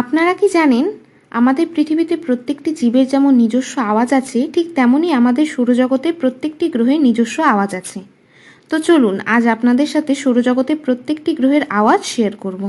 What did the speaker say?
আপনারা কি জানেন, আমাদের পৃথিবীতে প্রত্যেকটি জীবের যেমন নিজস্ব আওয়াজ আছে, ঠিক তেমনই আমাদের সৌরজগতের প্রত্যেকটি গ্রহের নিজস্ব আওয়াজ আছে। তো চলুন আজ আপনাদের সাথে সৌরজগতের প্রত্যেকটি গ্রহের আওয়াজ শেয়ার করব।